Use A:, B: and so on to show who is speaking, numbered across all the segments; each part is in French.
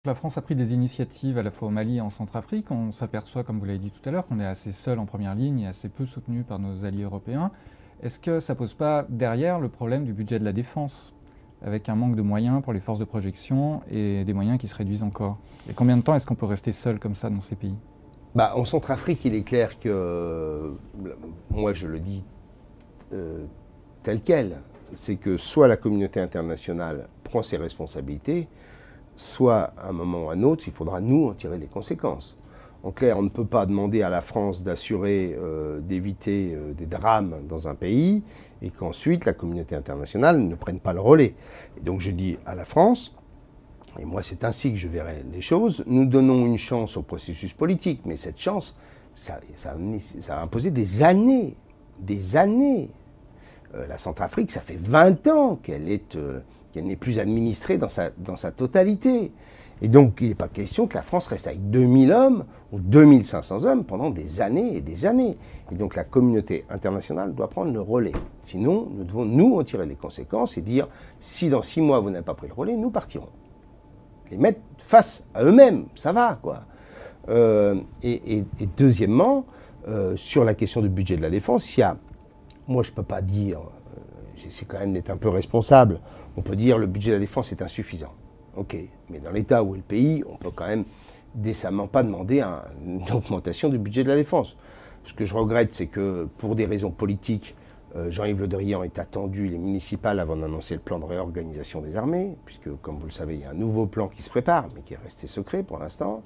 A: La France a pris des initiatives à la fois au Mali et en Centrafrique. On s'aperçoit, comme vous l'avez dit tout à l'heure, qu'on est assez seul en première ligne et assez peu soutenu par nos alliés européens. Est-ce que ça ne pose pas derrière le problème du budget de la défense, avec un manque de moyens pour les forces de projection et des moyens qui se réduisent encore? Et combien de temps est-ce qu'on peut rester seul comme ça dans ces pays?
B: En Centrafrique, il est clair que, moi je le dis tel quel, c'est que soit la communauté internationale prend ses responsabilités, soit à un moment ou à un autre, il faudra nous en tirer les conséquences. En clair, on ne peut pas demander à la France d'assurer, d'éviter des drames dans un pays et qu'ensuite la communauté internationale ne prenne pas le relais. Et donc je dis à la France, et moi c'est ainsi que je verrai les choses, nous donnons une chance au processus politique, mais cette chance, ça a imposé des années, des années. La Centrafrique, ça fait 20 ans qu'elle n'est plus administrée dans sa totalité. Et donc, il n'est pas question que la France reste avec 2000 hommes ou 2500 hommes pendant des années et des années. Et donc, la communauté internationale doit prendre le relais. Sinon, nous devons nous en tirer les conséquences et dire, si dans 6 mois, vous n'avez pas pris le relais, nous partirons. Les mettre face à eux-mêmes, ça va, quoi. Et deuxièmement, sur la question du budget de la défense, il y a... Moi, je ne peux pas dire, j'essaie quand même d'être un peu responsable, on peut dire le budget de la défense est insuffisant. Ok, mais dans l'état où est le pays, on ne peut quand même décemment pas demander une augmentation du budget de la défense. Ce que je regrette, c'est que pour des raisons politiques, Jean-Yves Le Drian est attendu les municipales avant d'annoncer le plan de réorganisation des armées, puisque, comme vous le savez, il y a un nouveau plan qui se prépare, mais qui est resté secret pour l'instant.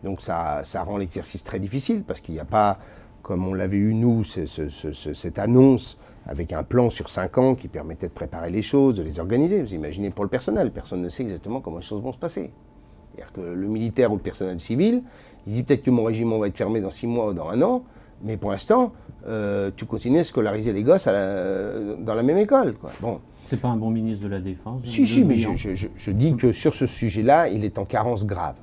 B: Donc ça rend l'exercice très difficile, parce qu'il n'y a pas... Comme on l'avait eu, nous, cette annonce avec un plan sur 5 ans qui permettait de préparer les choses, de les organiser. Vous imaginez pour le personnel, personne ne sait exactement comment les choses vont se passer. C'est-à-dire que le militaire ou le personnel civil, il dit peut-être que mon régiment va être fermé dans 6 mois ou dans 1 an, mais pour l'instant, tu continues à scolariser les gosses dans la même école, quoi. Bon.
C: C'est pas un bon ministre de la Défense?
B: Si, mais je dis que sur ce sujet-là, il est en carence grave,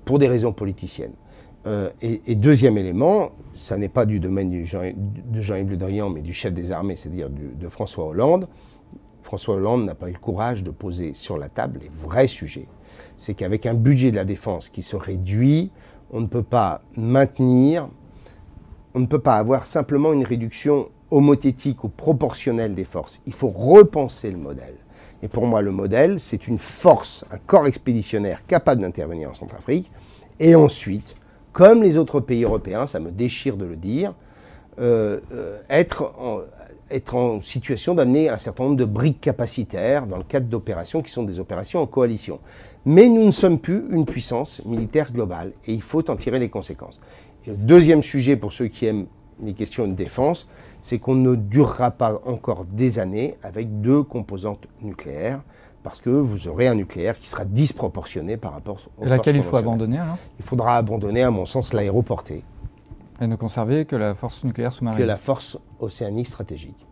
B: pour des raisons politiciennes. Et deuxième élément, ça n'est pas du domaine de Jean-Yves Le Drian, mais du chef des armées, c'est-à-dire de François Hollande. François Hollande n'a pas eu le courage de poser sur la table les vrais sujets. C'est qu'avec un budget de la défense qui se réduit, on ne peut pas maintenir, on ne peut pas avoir simplement une réduction homothétique ou proportionnelle des forces. Il faut repenser le modèle. Et pour moi, le modèle, c'est une force, un corps expéditionnaire capable d'intervenir en Centrafrique, et ensuite, comme les autres pays européens, ça me déchire de le dire, être en situation d'amener un certain nombre de briques capacitaires dans le cadre d'opérations qui sont des opérations en coalition. Mais nous ne sommes plus une puissance militaire globale et il faut en tirer les conséquences. Et le deuxième sujet pour ceux qui aiment les questions de défense, c'est qu'on ne durera pas encore des années avec 2 composantes nucléaires, parce que vous aurez un nucléaire qui sera disproportionné par rapport aux
A: Et laquelle il faut abandonner alors?
B: Il faudra abandonner, à mon sens, l'aéroporté.
A: Et ne conserver que la force nucléaire sous-marine?
B: Que la force océanique stratégique.